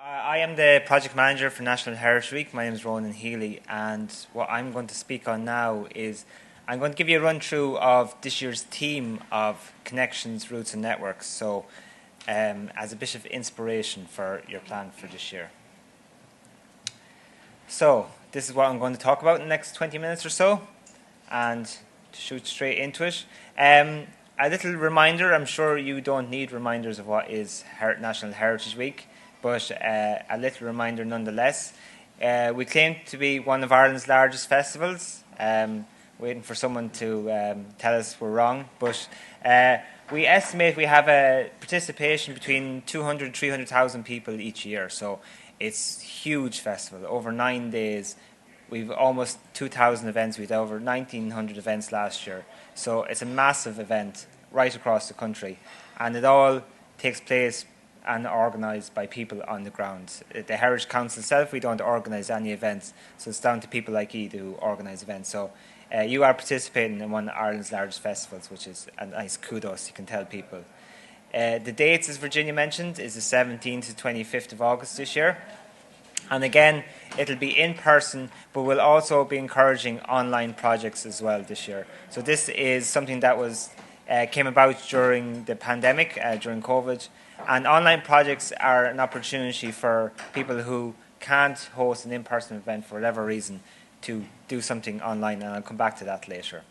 I am the project manager for National Heritage Week. My name is Ronan Healy, and what I'm going to speak on now is I'm going to give you a run through of this year's theme of connections, roots and networks, so as a bit of inspiration for your plan for this year. So this is what I'm going to talk about in the next 20 minutes or so, and to shoot straight into it. A little reminder, I'm sure you don't need reminders of what is National Heritage Week, but a little reminder nonetheless. We claim to be one of Ireland's largest festivals, waiting for someone to tell us we're wrong, but we estimate we have a participation between 200 and 300,000 people each year, so it's a huge festival, over 9 days. We've almost 2,000 events. We had over 1,900 events last year. So it's a massive event right across the country. And it all takes place and organised by people on the ground. The Heritage Council itself, we don't organise any events. So it's down to people like you to organise events. So you are participating in one of Ireland's largest festivals, which is a nice kudos you can tell people. The dates, as Virginia mentioned, is the 17th to 25th of August this year. And again, it'll be in person, but we'll also be encouraging online projects as well this year. So this is something that came about during the pandemic, during COVID. And online projects are an opportunity for people who can't host an in-person event for whatever reason to do something online, and I'll come back to that later.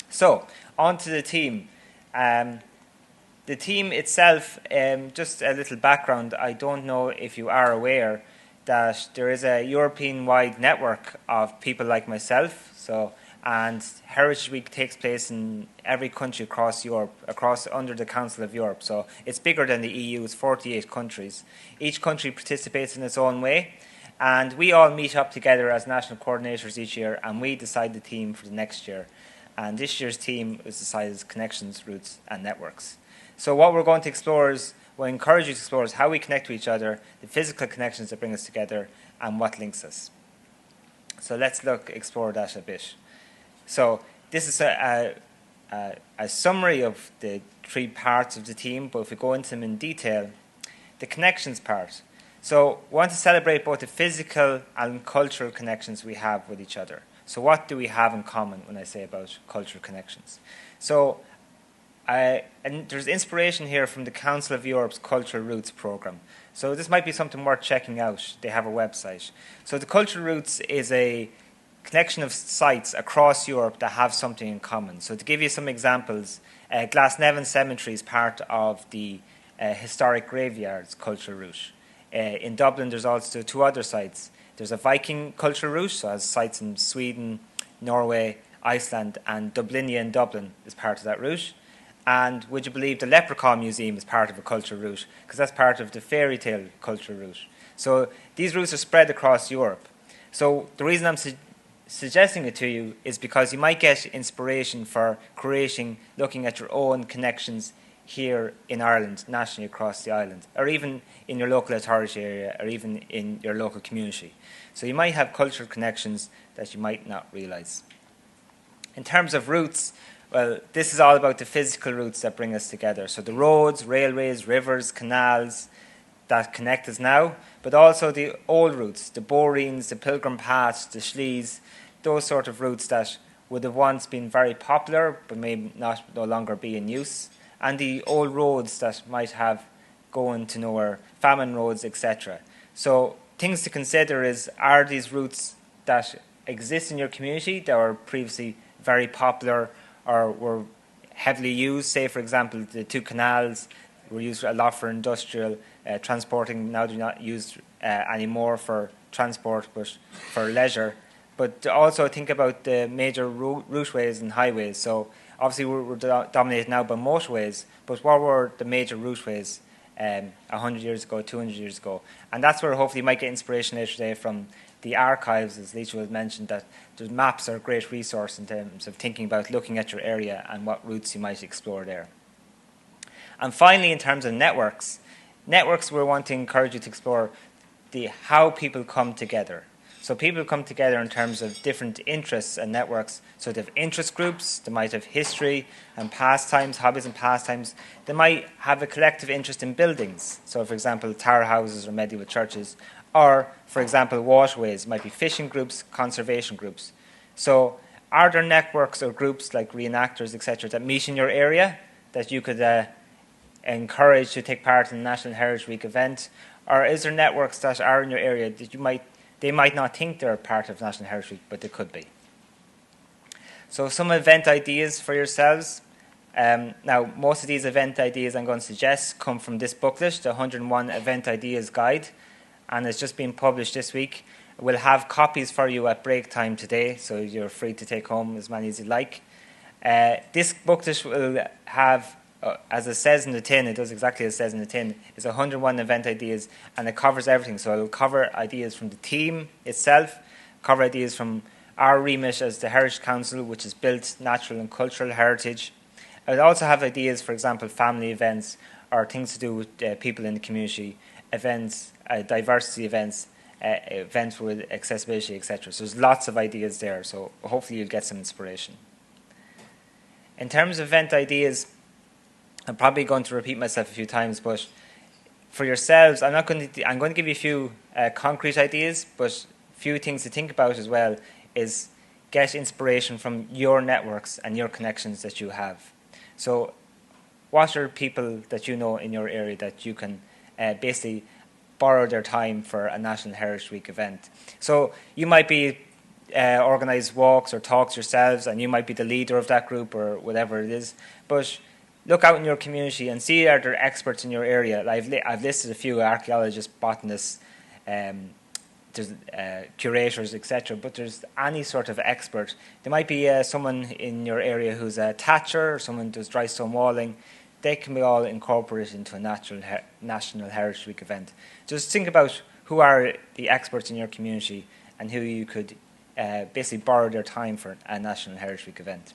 So, on to the theme. The theme itself, just a little background, I don't know if you are aware that there is a European-wide network of people like myself, and Heritage Week takes place in every country across Europe, under the Council of Europe. So it's bigger than the EU, it's 48 countries. Each country participates in its own way, and we all meet up together as national coordinators each year, and we decide the theme for the next year. And this year's theme was decided as Connections, Roots and Networks. So what we're going to explore is, what I encourage you to explore is how we connect to each other, the physical connections that bring us together, and what links us. So let's explore that a bit. So this is a summary of the three parts of the theme, but if we go into them in detail, the connections part. So we want to celebrate both the physical and cultural connections we have with each other. So what do we have in common when I say about cultural connections? So and there's inspiration here from the Council of Europe's Cultural Roots programme. So this might be something worth checking out. They have a website. So the Cultural Roots is a collection of sites across Europe that have something in common. So to give you some examples, Glasnevin Cemetery is part of the Historic Graveyards Cultural Route. In Dublin, there's also two other sites. There's a Viking Cultural Route, so it has sites in Sweden, Norway, Iceland, and Dublinia in Dublin is part of that route. And would you believe the Leprechaun Museum is part of a cultural route, because that's part of the fairy tale cultural route. So these routes are spread across Europe. So the reason I'm suggesting it to you is because you might get inspiration for looking at your own connections here in Ireland, nationally across the island, or even in your local authority area, or even in your local community. So you might have cultural connections that you might not realise. In terms of routes, well, this is all about the physical routes that bring us together. So the roads, railways, rivers, canals that connect us now, but also the old routes, the boreens, the pilgrim paths, the schlees, those sort of routes that would have once been very popular but may no longer be in use, and the old roads that might have going to nowhere, famine roads, etc. So things to consider are these routes that exist in your community that were previously very popular or were heavily used. Say, for example, the two canals were used a lot for industrial transporting. Now they're not used anymore for transport, but for leisure. But also think about the major routeways and highways. So obviously we're dominated now by motorways, but what were the major routeways 100 years ago, 200 years ago? And that's where hopefully you might get inspiration later today from the archives, as Lisa has mentioned, that the maps are a great resource in terms of thinking about looking at your area and what routes you might explore there. And finally, in terms of networks we want to encourage you to explore how people come together. So people come together in terms of different interests and networks. So they have interest groups, they might have history and pastimes, hobbies and pastimes. They might have a collective interest in buildings. So for example, tower houses or medieval churches. Or for example, waterways, might be fishing groups, conservation groups. So are there networks or groups like reenactors, etc., that meet in your area that you could encourage to take part in the National Heritage Week event? Or is there networks that are in your area that they might not think they're part of National Heritage Week, but they could be? So some event ideas for yourselves. Now, most of these event ideas I'm going to suggest come from this booklet, the 101 Event Ideas Guide, and it's just been published this week. We'll have copies for you at break time today, so you're free to take home as many as you like. This booklet will have, as it says in the tin, it does exactly as it says in the tin, it's 101 event ideas, and it covers everything. So it'll cover ideas from the team itself, cover ideas from our remit as the Heritage Council, which has built natural and cultural heritage. It'll also have ideas, for example, family events, or things to do with people in the community, events, diversity events, events with accessibility, etc. So there's lots of ideas there, so hopefully you'll get some inspiration. In terms of event ideas, I'm probably going to repeat myself a few times, but for yourselves, I'm going to give you a few concrete ideas, but a few things to think about as well is get inspiration from your networks and your connections that you have. So what are people that you know in your area that you can basically borrow their time for a National Heritage Week event? So you might be organise walks or talks yourselves, and you might be the leader of that group or whatever it is, but look out in your community and see are there experts in your area. I've listed a few: archaeologists, botanists, there's curators, etc. But there's any sort of expert. There might be someone in your area who's a thatcher, or someone who does dry stone walling. They can be all incorporated into a National Heritage Week event. Just think about who are the experts in your community and who you could basically borrow their time for a National Heritage Week event.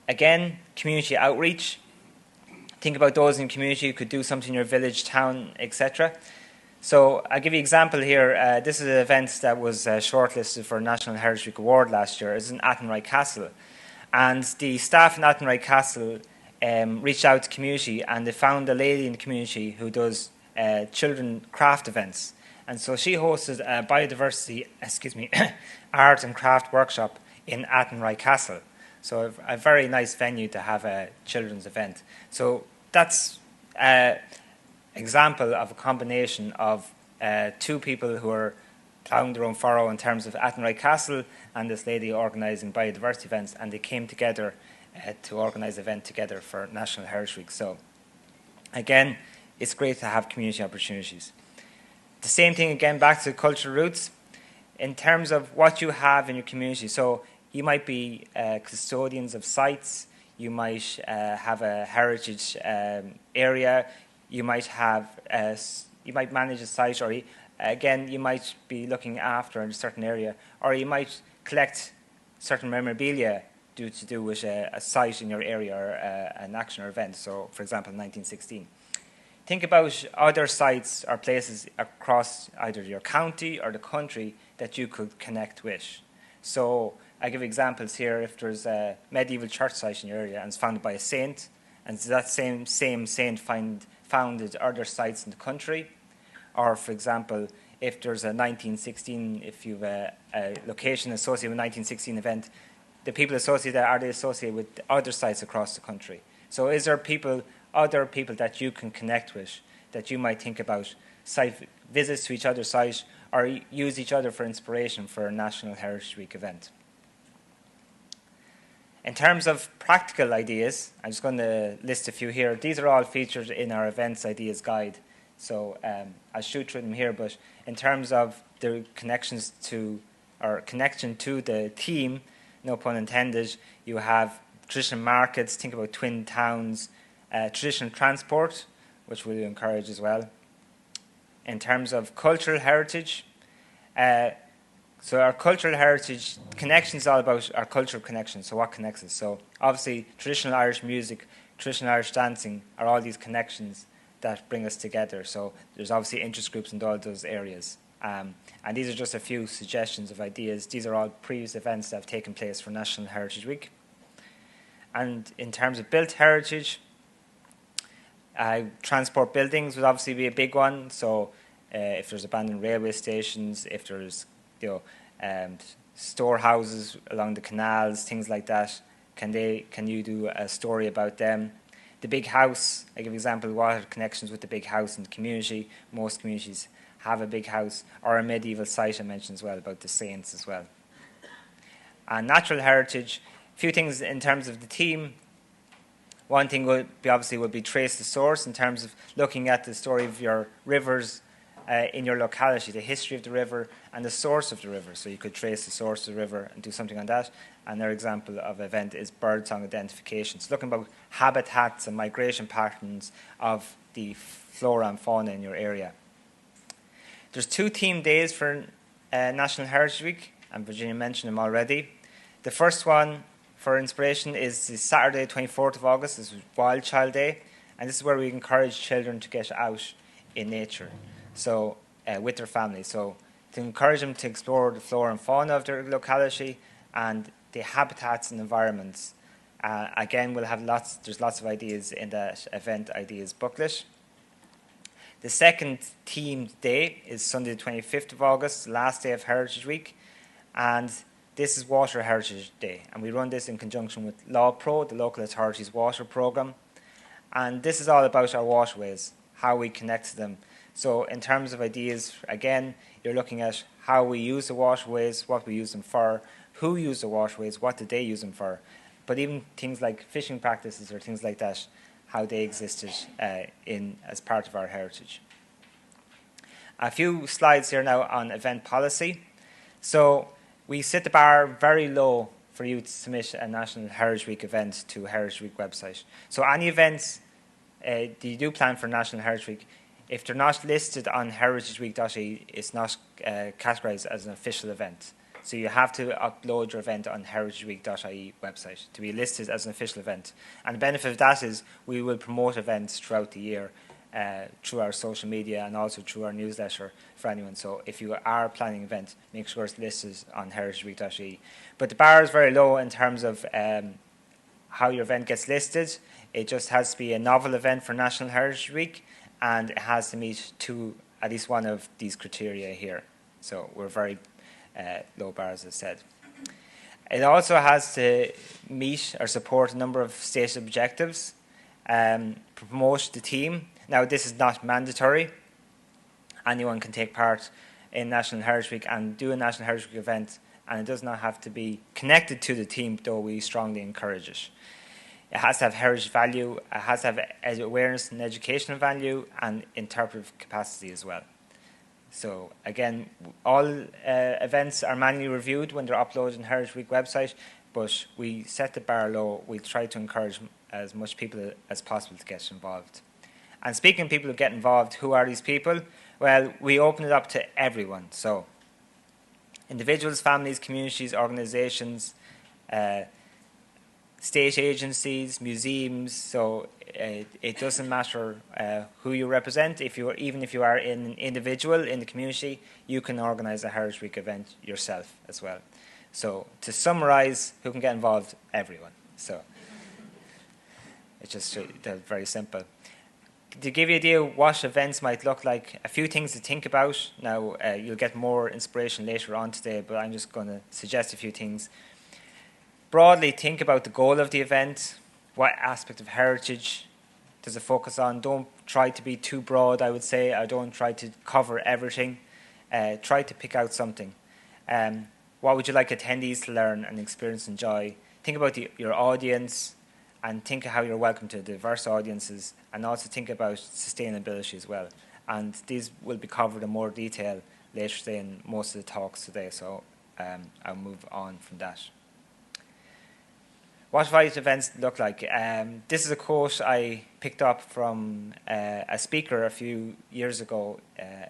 Again, community outreach. Think about those in community who could do something in your village, town, etc. So I'll give you an example here. This is an event that was shortlisted for National Heritage Week Award last year. It's in Athenry Castle. And the staff in Athenry Castle reached out to the community, and they found a lady in the community who does children craft events. And so she hosted a biodiversity, art and craft workshop in Athenry Castle. So a very nice venue to have a children's event. So that's an example of a combination of two people who are ploughing their own furrow in terms of Athenry Castle and this lady organising biodiversity events, and they came together to organise an event together for National Heritage Week. So again, it's great to have community opportunities. The same thing again, back to cultural roots, in terms of what you have in your community. So you might be custodians of sites, you might have a heritage area, you might manage a site, or again, you might be looking after a certain area, or you might collect certain memorabilia to do with a site in your area or an action or event. So, for example, 1916. Think about other sites or places across either your county or the country that you could connect with. So, I give examples here. If there's a medieval church site in your area and it's founded by a saint, and that same saint founded other sites in the country, or for example, if there's a 1916, if you've a location associated with a 1916 event, the people associated, are they associated with other sites across the country? So is there other people that you can connect with, that you might think about site visits to each other's site, or use each other for inspiration for a National Heritage Week event? In terms of practical ideas, I'm just going to list a few here. These are all featured in our Events Ideas Guide. So I'll shoot through them here, but in terms of the connection to the theme, no pun intended, you have traditional markets, think about twin towns, traditional transport, which we'll encourage as well. In terms of cultural heritage, so our cultural heritage connection is all about our cultural connection, so what connects us. So obviously traditional Irish music, traditional Irish dancing are all these connections that bring us together. So there's obviously interest groups in all those areas. And these are just a few suggestions of ideas. These are all previous events that have taken place for National Heritage Week. And in terms of built heritage, transport buildings would obviously be a big one. So if there's abandoned railway stations, if there's storehouses along the canals, things like that, can you do a story about them? The big house, I give an example, what are connections with the big house in the community? Most communities have a big house, or a medieval site I mentioned as well, about the saints as well. And natural heritage, a few things in terms of the theme. One thing would be trace the source, in terms of looking at the story of your rivers in your locality, the history of the river and the source of the river. So you could trace the source of the river and do something on that. Another example of event is birdsong identification. So looking about habitats and migration patterns of the flora and fauna in your area. There's 2 theme days for National Heritage Week, and Virginia mentioned them already. The first one, for inspiration, is the Saturday, 24th of August. This is Wild Child Day, and this is where we encourage children to get out in nature, so with their family. So to encourage them to explore the flora and fauna of their locality and the habitats and environments. Again, there's lots of ideas in that event ideas booklet. The second themed day is Sunday the 25th of August, last day of Heritage Week, and this is Water Heritage Day, and we run this in conjunction with Law Pro, the local authority's water programme. And this is all about our waterways, how we connect to them. So in terms of ideas, again, you're looking at how we use the waterways, what we use them for, who use the waterways, what did they use them for, but even things like fishing practices or things like that, how they existed as part of our heritage. A few slides here now on event policy. So we set the bar very low for you to submit a National Heritage Week event to Heritage Week website. So any events that you do plan for National Heritage Week, if they're not listed on heritageweek.ie, it's not categorised as an official event. So you have to upload your event on heritageweek.ie website to be listed as an official event. And the benefit of that is we will promote events throughout the year through our social media and also through our newsletter for anyone. So if you are planning an event, make sure it's listed on heritageweek.ie. But the bar is very low in terms of how your event gets listed. It just has to be a novel event for National Heritage Week, and it has to meet at least one of these criteria here. So we're very low bar, as I said. It also has to meet or support a number of stated objectives, promote the theme. Now, this is not mandatory. Anyone can take part in National Heritage Week and do a National Heritage Week event, and it does not have to be connected to the theme, though we strongly encourage it. It has to have heritage value, it has to have awareness and educational value, and interpretive capacity as well. So again, all events are manually reviewed when they're uploaded on Heritage Week website, but we set the bar low. We try to encourage as much people as possible to get involved. And speaking of people who get involved, who are these people? Well, we open it up to everyone. So individuals, families, communities, organisations, state agencies, museums. So it doesn't matter who you represent. Even if you are an individual in the community, you can organise a Heritage Week event yourself as well. So to summarise, who can get involved? Everyone. So it's just very simple. To give you an idea of what events might look like, a few things to think about. Now, you'll get more inspiration later on today, but I'm just going to suggest a few things. Broadly, think about the goal of the event. What aspect of heritage does it focus on? Don't try to be too broad, I would say. I don't try to cover everything. Try to pick out something. What would you like attendees to learn and experience and enjoy? Think about your audience, and think of how you're welcome to diverse audiences, and also think about sustainability as well. And these will be covered in more detail later today in most of the talks today, so I'll move on from that. What might events look like? This is a quote I picked up from a speaker a few years ago.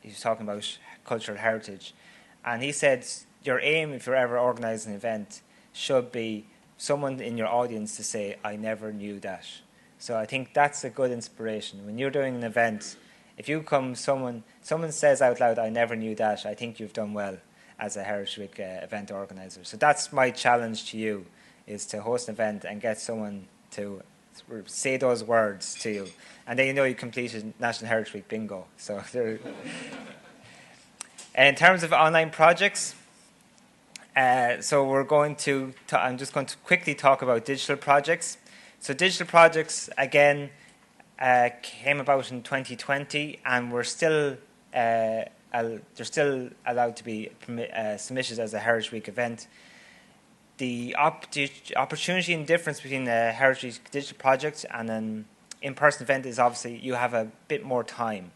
He was talking about cultural heritage, and he said, your aim, if you're ever organising an event, should be someone in your audience to say, I never knew that. So I think that's a good inspiration. When you're doing an event, if you come, someone says out loud, "I never knew that," I think you've done well as a Heritage Week event organizer. So that's my challenge to you, is to host an event and get someone to say those words to you, and then you know you completed National Heritage Week bingo. So in terms of online projects, so we're going to I'm just going to quickly talk about digital projects. So digital projects, again, came about in 2020, and we're still they're still allowed to be submitted as a Heritage Week event. The opportunity and difference between a Heritage digital project and an in-person event is obviously you have a bit more time.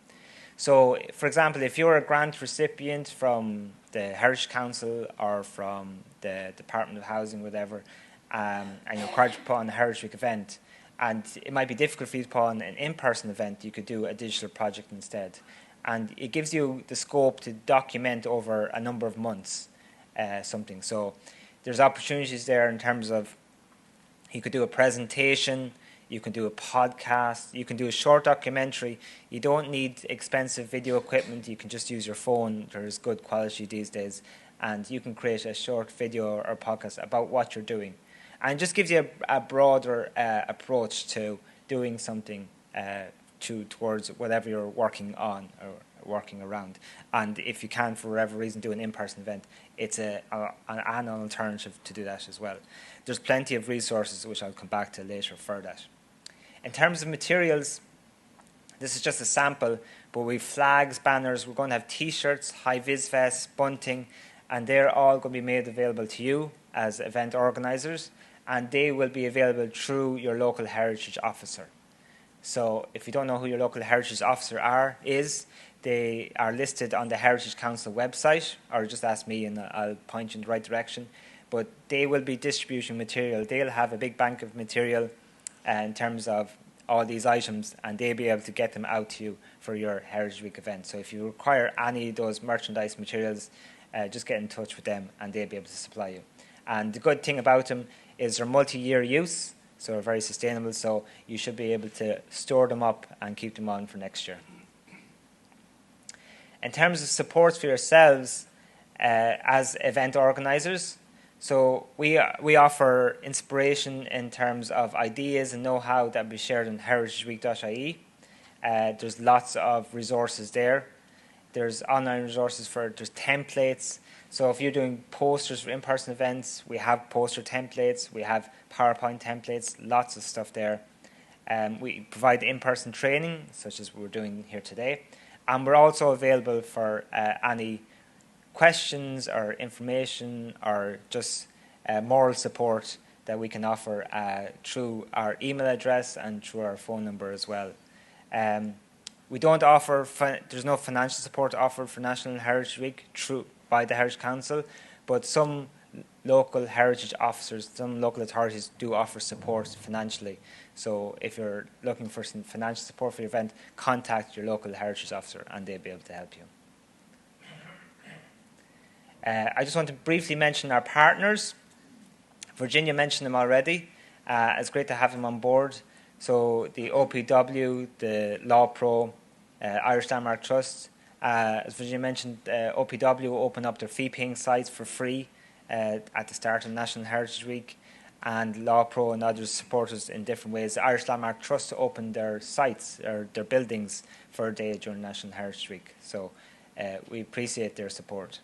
So, for example, if you're a grant recipient from the Heritage Council or from the Department of Housing, whatever, and you're required to put on a Heritage Week event, and it might be difficult for you to put on an in-person event, you could do a digital project instead. And it gives you the scope to document over a number of months something. So there's opportunities there in terms of you could do a presentation, you can do a podcast, you can do a short documentary. You don't need expensive video equipment, you can just use your phone. There's good quality these days, and you can create a short video or podcast about what you're doing. And it just gives you a broader approach to doing something towards whatever you're working on or working around. And if you can, for whatever reason, do an in-person event, it's an alternative to do that as well. There's plenty of resources which I'll come back to later for that. In terms of materials, this is just a sample, but we've flags, banners, we're going to have t-shirts, high-vis vests, bunting, and they're all going to be made available to you as event organisers, and they will be available through your local heritage officer. So if you don't know who your local heritage officer is, they are listed on the Heritage Council website, or just ask me and I'll point you in the right direction. But they will be distributing material. They'll have a big bank of material in terms of all these items, and they'll be able to get them out to you for your Heritage Week event. So if you require any of those merchandise materials, just get in touch with them and they'll be able to supply you. And the good thing about them is they're multi-year use, so they're very sustainable, so you should be able to store them up and keep them on for next year. In terms of supports for yourselves as event organisers, so we offer inspiration in terms of ideas and know-how that will be shared on heritageweek.ie. There's lots of resources there. There's online resources there's templates. So if you're doing posters for in-person events, we have poster templates, we have PowerPoint templates, lots of stuff there. We provide in-person training, such as we're doing here today. And we're also available for any questions or information or just moral support that we can offer through our email address and through our phone number as well. We don't offer, there's no financial support offered for National Heritage Week by the Heritage Council, but some local heritage officers, some local authorities do offer support financially. So if you're looking for some financial support for your event, contact your local heritage officer and they'll be able to help you. I just want to briefly mention our partners. Virginia mentioned them already. It's great to have them on board. So the OPW, the Law Pro, Irish Landmark Trust. As Virginia mentioned, OPW will open up their fee-paying sites for free at the start of National Heritage Week, and Law Pro and others support us in different ways. The Irish Landmark Trust opened their sites or their buildings for a day during National Heritage Week, so we appreciate their support.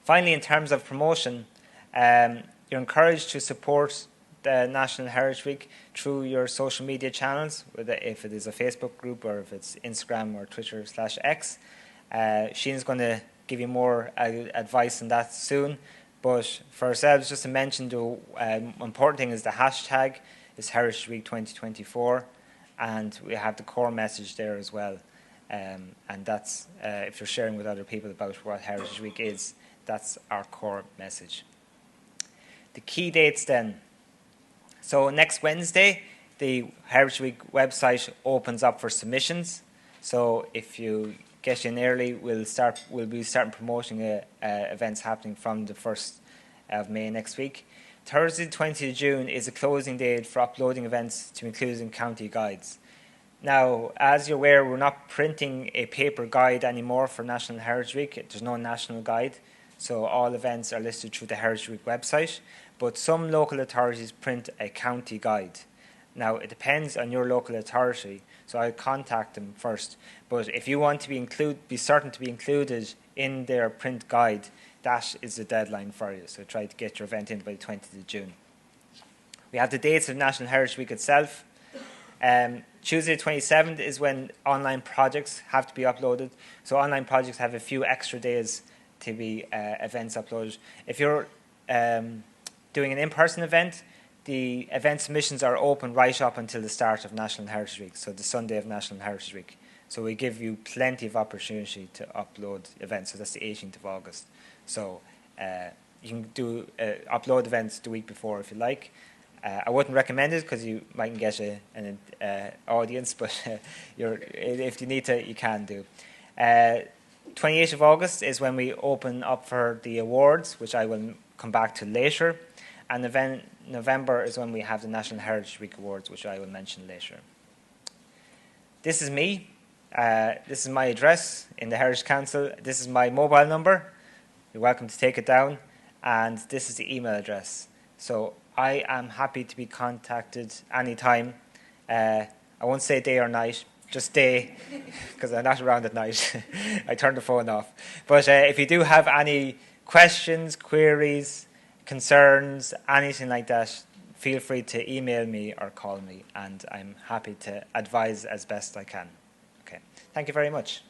Finally, in terms of promotion, you're encouraged to support the National Heritage Week through your social media channels, if it is a Facebook group or if it's Instagram or Twitter/X. Sheena's going to give you more advice on that soon. But for ourselves, just to mention, the important thing is the hashtag is Heritage Week 2024, and we have the core message there as well. And that's, if you're sharing with other people about what Heritage Week is, that's our core message. The key dates then. So next Wednesday, the Heritage Week website opens up for submissions. So if you get in early, we'll be starting promoting events happening from the 1st of May next week. Thursday, 20th of June is a closing date for uploading events to include in county guides. Now, as you're aware, we're not printing a paper guide anymore for National Heritage Week. There's no national guide, so all events are listed through the Heritage Week website. But some local authorities print a county guide. Now, it depends on your local authority, so I'll contact them first. But if you want to be certain to be included in their print guide, that is the deadline for you. So try to get your event in by the 20th of June. We have the dates of National Heritage Week itself. Tuesday the 27th is when online projects have to be uploaded. So online projects have a few extra days to be events uploaded. If you're doing an in-person event, the event submissions are open right up until the start of National Heritage Week, so the Sunday of National Heritage Week. So we give you plenty of opportunity to upload events. So that's the 18th of August. So you can do upload events the week before if you like. I wouldn't recommend it because you might get an audience, but if you need to, you can do. 28th of August is when we open up for the awards, which I will come back to later. And November is when we have the National Heritage Week Awards, which I will mention later. This is me. This is my address in the Heritage Council. This is my mobile number. You're welcome to take it down. And this is the email address. So I am happy to be contacted anytime. I won't say day or night, just day, because I'm not around at night. I turn the phone off. But if you do have any questions, queries, concerns, anything like that, feel free to email me or call me, and I'm happy to advise as best I can. Okay. Thank you very much.